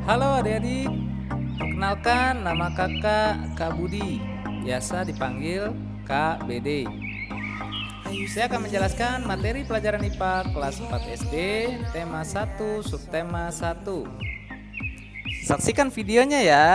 Halo adik-adik, perkenalkan nama kakak Kak Budi, biasa dipanggil Kak BD. Saya akan menjelaskan materi pelajaran IPA kelas 4 SD, tema 1, subtema 1. Saksikan videonya ya.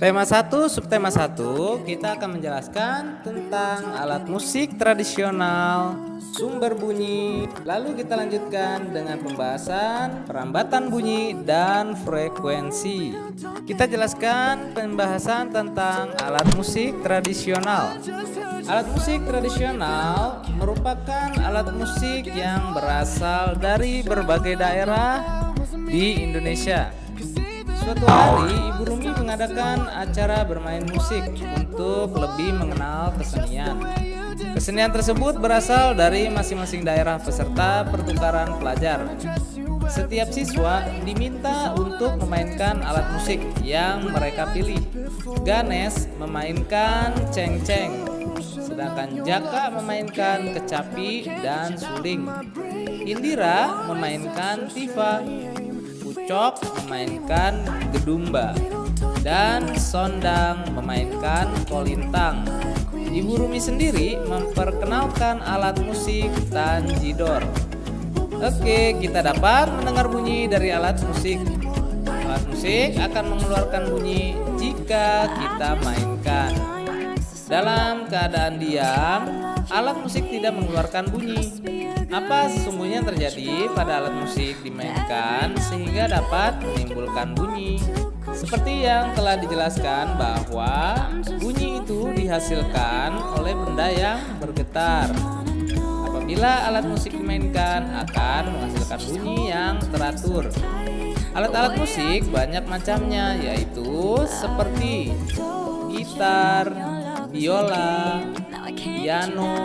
Tema 1, subtema 1, kita akan menjelaskan tentang alat musik tradisional, sumber bunyi, lalu kita lanjutkan dengan pembahasan perambatan bunyi dan frekuensi. Kita jelaskan pembahasan tentang alat musik tradisional. Alat musik tradisional merupakan alat musik yang berasal dari berbagai daerah di Indonesia. Suatu hari Ibu Rumi mengadakan acara bermain musik untuk lebih mengenal kesenian. Kesenian tersebut berasal dari masing-masing daerah peserta pertukaran pelajar. Setiap siswa diminta untuk memainkan alat musik yang mereka pilih. Ganes memainkan cengceng, sedangkan Jaka memainkan kecapi dan suling. Indira memainkan tifa, Ucok memainkan gedumba, dan Sondang memainkan kolintang. Ibu Rumi sendiri memperkenalkan alat musik tanjidor. Oke, kita dapat mendengar bunyi dari alat musik. Alat musik akan mengeluarkan bunyi jika kita mainkan. Dalam keadaan diam, alat musik tidak mengeluarkan bunyi. Apa sesungguhnya terjadi pada alat musik dimainkan sehingga dapat menimbulkan bunyi? Seperti yang telah dijelaskan bahwa bunyi itu dihasilkan oleh benda yang bergetar. Apabila alat musik dimainkan akan menghasilkan bunyi yang teratur. Alat-alat musik banyak macamnya, yaitu seperti gitar, biola, piano,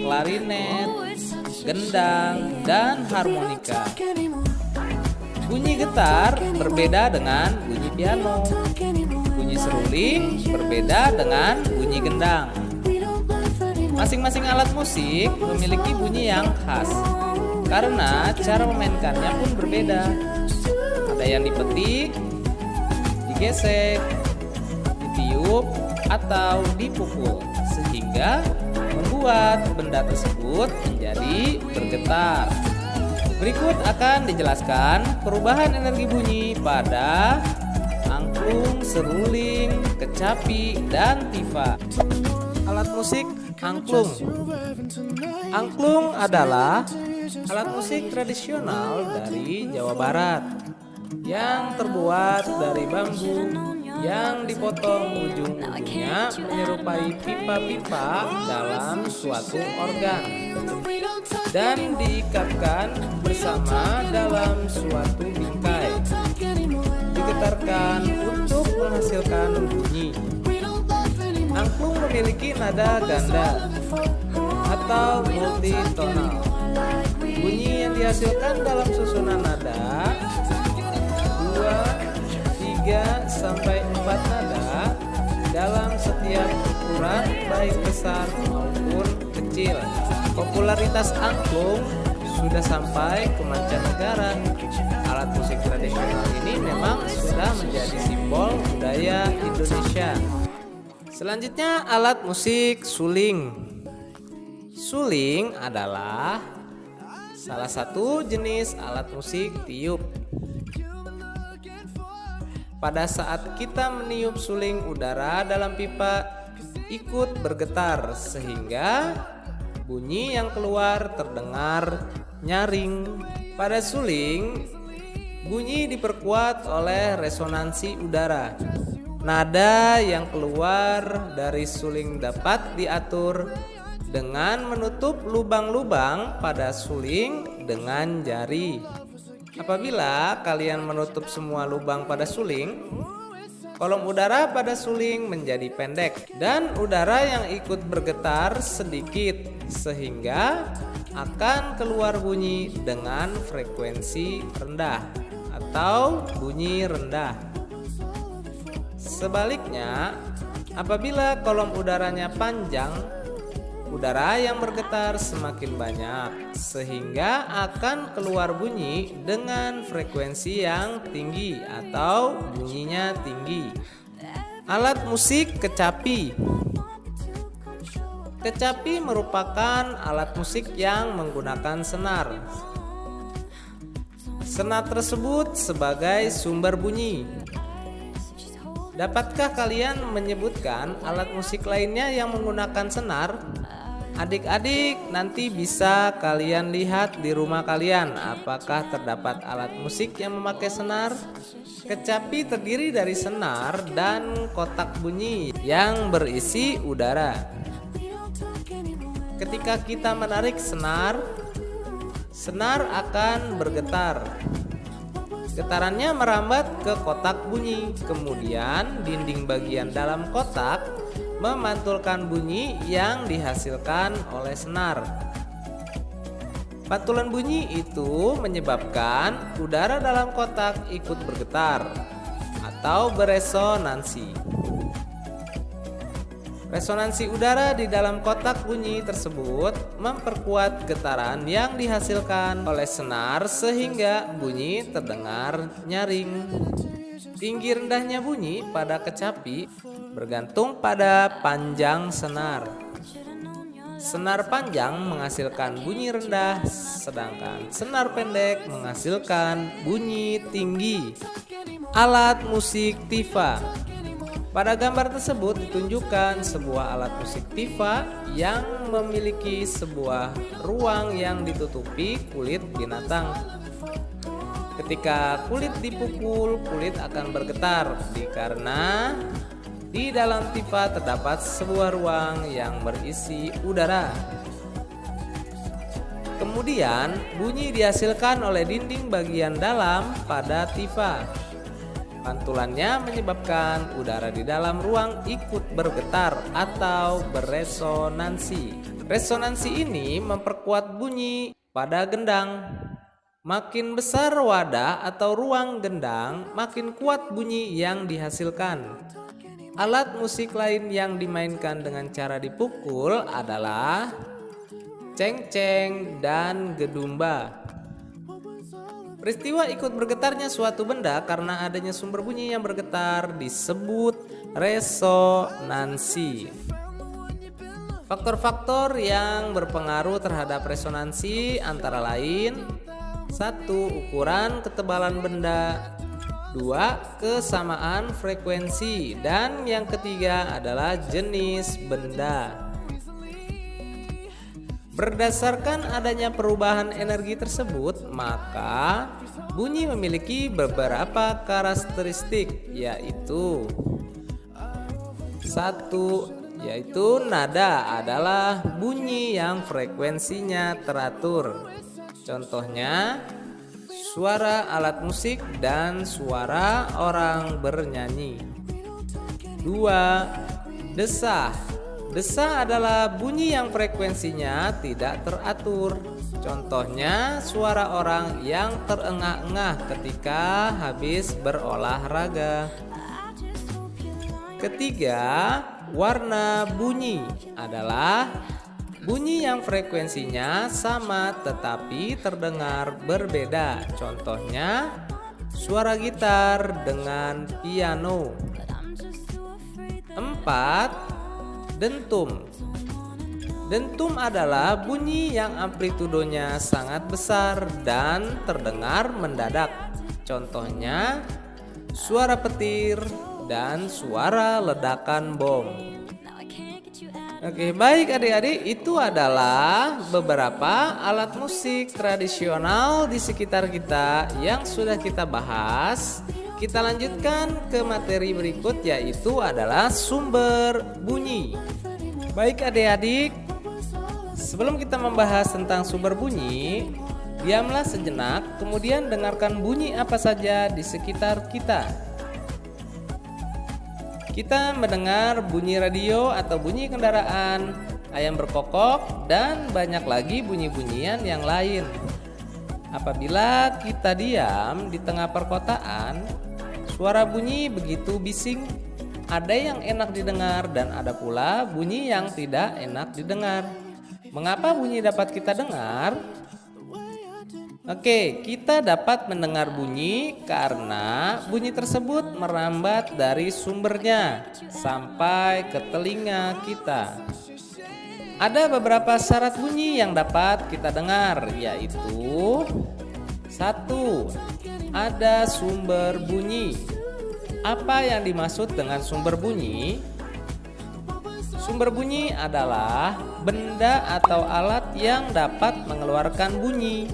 klarinet, gendang, dan harmonika. Bunyi getar berbeda dengan bunyi piano. Bunyi seruling berbeda dengan bunyi gendang. Masing-masing alat musik memiliki bunyi yang khas karena cara memainkannya pun berbeda. Ada yang dipetik, digesek, ditiup, atau dipukul sehingga membuat benda tersebut menjadi bergetar. Berikut akan dijelaskan perubahan energi bunyi pada angklung, seruling, kecapi, dan tifa. Alat musik angklung. Angklung adalah alat musik tradisional dari Jawa Barat yang terbuat dari bambu yang dipotong ujung-ujungnya menyerupai pipa-pipa dalam suatu organ dan diikatkan bersama dalam suatu bingkai, digetarkan untuk menghasilkan bunyi. Angklung memiliki nada ganda atau multitonal. Bunyi yang dihasilkan dalam susunan nada 2, 3 sampai 4 nada dalam setiap ukuran baik besar maupun kecil. Popularitas angklung sudah sampai ke mancanegara. Alat musik tradisional ini memang sudah menjadi simbol budaya Indonesia. Selanjutnya alat musik suling. Suling adalah salah satu jenis alat musik tiup. Pada saat kita meniup suling, udara dalam pipa ikut bergetar sehingga bunyi yang keluar terdengar nyaring. Pada suling, bunyi diperkuat oleh resonansi udara. Nada yang keluar dari suling dapat diatur dengan menutup lubang-lubang pada suling dengan jari. Apabila kalian menutup semua lubang pada suling, kolom udara pada suling menjadi pendek dan udara yang ikut bergetar sedikit sehingga akan keluar bunyi dengan frekuensi rendah atau bunyi rendah. Sebaliknya, apabila kolom udaranya panjang, udara yang bergetar semakin banyak, sehingga akan keluar bunyi dengan frekuensi yang tinggi atau bunyinya tinggi. Alat musik kecapi. Kecapi merupakan alat musik yang menggunakan senar. Senar tersebut sebagai sumber bunyi. Dapatkah kalian menyebutkan alat musik lainnya yang menggunakan senar? Adik-adik, nanti bisa kalian lihat di rumah kalian apakah terdapat alat musik yang memakai senar. Kecapi terdiri dari senar dan kotak bunyi yang berisi udara. Ketika kita menarik senar, senar akan bergetar. Getarannya merambat ke kotak bunyi, kemudian dinding bagian dalam kotak memantulkan bunyi yang dihasilkan oleh senar. Pantulan bunyi itu menyebabkan udara dalam kotak ikut bergetar atau beresonansi. Resonansi udara di dalam kotak bunyi tersebut memperkuat getaran yang dihasilkan oleh senar sehingga bunyi terdengar nyaring. Tinggi rendahnya bunyi pada kecapi bergantung pada panjang senar. Senar panjang menghasilkan bunyi rendah, sedangkan senar pendek menghasilkan bunyi tinggi. Alat musik tifa. Pada gambar tersebut ditunjukkan sebuah alat musik tifa yang memiliki sebuah ruang yang ditutupi kulit binatang. Ketika kulit dipukul, kulit akan bergetar karena di dalam tifa terdapat sebuah ruang yang berisi udara. Kemudian bunyi dihasilkan oleh dinding bagian dalam pada tifa. Pantulannya menyebabkan udara di dalam ruang ikut bergetar atau beresonansi. Resonansi ini memperkuat bunyi pada gendang. Makin besar wadah atau ruang gendang, makin kuat bunyi yang dihasilkan. Alat musik lain yang dimainkan dengan cara dipukul adalah cengceng dan gedumba. Peristiwa ikut bergetarnya suatu benda karena adanya sumber bunyi yang bergetar disebut resonansi. Faktor-faktor yang berpengaruh terhadap resonansi antara lain: 1. Ukuran ketebalan benda, 2. Kesamaan frekuensi, dan yang ketiga adalah jenis benda. Berdasarkan adanya perubahan energi tersebut, maka bunyi memiliki beberapa karakteristik, yaitu 1. Yaitu nada adalah bunyi yang frekuensinya teratur. Contohnya suara alat musik dan suara orang bernyanyi. 2. Desah. Desah adalah bunyi yang frekuensinya tidak teratur. Contohnya suara orang yang terengah-engah ketika habis berolahraga. Ketiga, warna bunyi adalah bunyi yang frekuensinya sama tetapi terdengar berbeda. Contohnya suara gitar dengan piano. 4. Dentum. Dentum adalah bunyi yang amplitudonya sangat besar dan terdengar mendadak. Contohnya suara petir dan suara ledakan bom. Oke, baik adik-adik, itu adalah beberapa alat musik tradisional di sekitar kita yang sudah kita bahas. Kita lanjutkan ke materi berikut, yaitu adalah sumber bunyi. Baik adik-adik, sebelum kita membahas tentang sumber bunyi, diamlah sejenak, kemudian dengarkan bunyi apa saja di sekitar kita. Kita mendengar bunyi radio atau bunyi kendaraan, ayam berkokok, dan banyak lagi bunyi-bunyian yang lain. Apabila kita diam di tengah perkotaan, suara bunyi begitu bising, ada yang enak didengar dan ada pula bunyi yang tidak enak didengar. Mengapa bunyi dapat kita dengar? Oke, kita dapat mendengar bunyi karena bunyi tersebut merambat dari sumbernya sampai ke telinga kita. Ada beberapa syarat bunyi yang dapat kita dengar, yaitu: 1. Ada sumber bunyi. Apa yang dimaksud dengan sumber bunyi? Sumber bunyi adalah benda atau alat yang dapat mengeluarkan bunyi.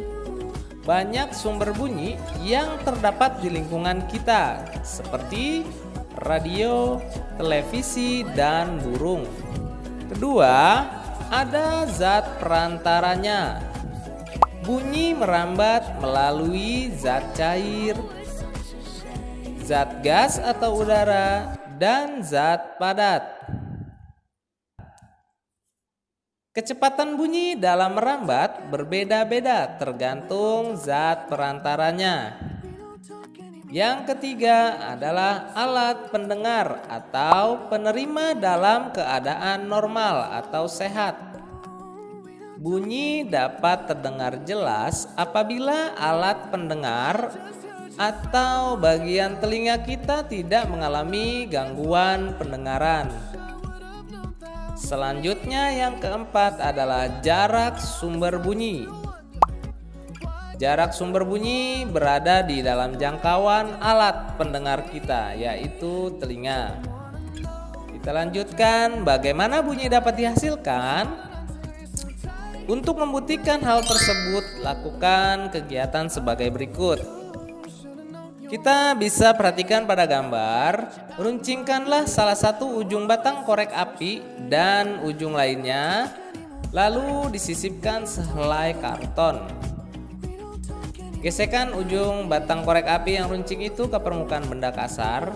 Banyak sumber bunyi yang terdapat di lingkungan kita, seperti radio, televisi, dan burung. Kedua, ada zat perantaranya. Bunyi merambat melalui zat cair, zat gas atau udara, dan zat padat. Kecepatan bunyi dalam merambat berbeda-beda tergantung zat perantaranya. Yang ketiga adalah alat pendengar atau penerima dalam keadaan normal atau sehat. Bunyi dapat terdengar jelas apabila alat pendengar atau bagian telinga kita tidak mengalami gangguan pendengaran. Selanjutnya yang keempat adalah jarak sumber bunyi. Jarak sumber bunyi berada di dalam jangkauan alat pendengar kita, yaitu telinga. Kita lanjutkan bagaimana bunyi dapat dihasilkan. Untuk membuktikan hal tersebut, lakukan kegiatan sebagai berikut. Kita bisa perhatikan pada gambar, runcingkanlah salah satu ujung batang korek api dan ujung lainnya, lalu disisipkan sehelai karton. Gesekkan ujung batang korek api yang runcing itu ke permukaan benda kasar,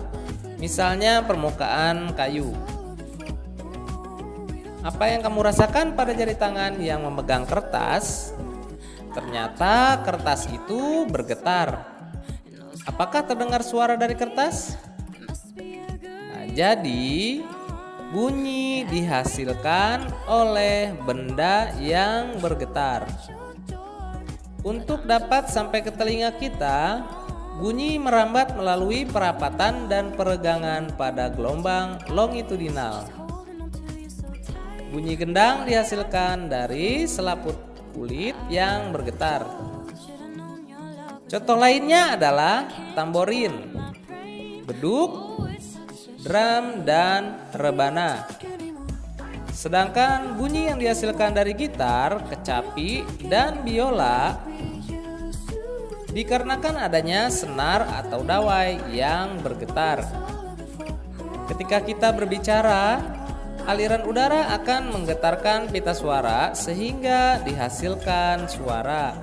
misalnya permukaan kayu. Apa yang kamu rasakan pada jari tangan yang memegang kertas? Ternyata kertas itu bergetar. Apakah terdengar suara dari kertas? Nah, jadi bunyi dihasilkan oleh benda yang bergetar. Untuk dapat sampai ke telinga kita, bunyi merambat melalui perapatan dan peregangan pada gelombang longitudinal. Bunyi gendang dihasilkan dari selaput kulit yang bergetar. Contoh lainnya adalah tamborin, beduk, drum, dan rebana. Sedangkan bunyi yang dihasilkan dari gitar, kecapi, dan biola dikarenakan adanya senar atau dawai yang bergetar. Ketika kita berbicara, aliran udara akan menggetarkan pita suara sehingga dihasilkan suara.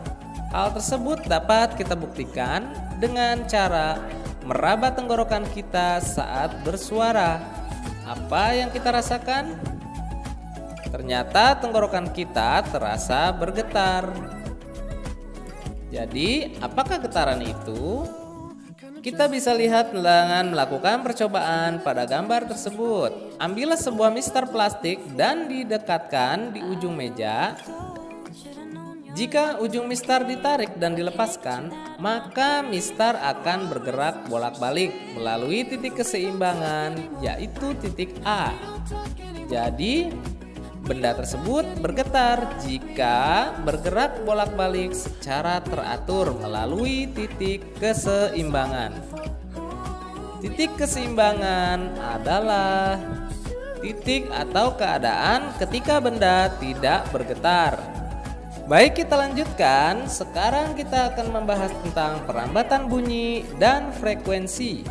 Hal tersebut dapat kita buktikan dengan cara meraba tenggorokan kita saat bersuara. Apa yang kita rasakan? Ternyata tenggorokan kita terasa bergetar. Jadi, apakah getaran itu? Kita bisa lihat dengan melakukan percobaan pada gambar tersebut. Ambillah sebuah mistar plastik dan didekatkan di ujung meja. Jika ujung mistar ditarik dan dilepaskan, maka mistar akan bergerak bolak-balik melalui titik keseimbangan, yaitu titik A. Jadi, benda tersebut bergetar jika bergerak bolak-balik secara teratur melalui titik keseimbangan. Titik keseimbangan adalah titik atau keadaan ketika benda tidak bergetar. Baik, kita lanjutkan. Sekarang kita akan membahas tentang perambatan bunyi dan frekuensi.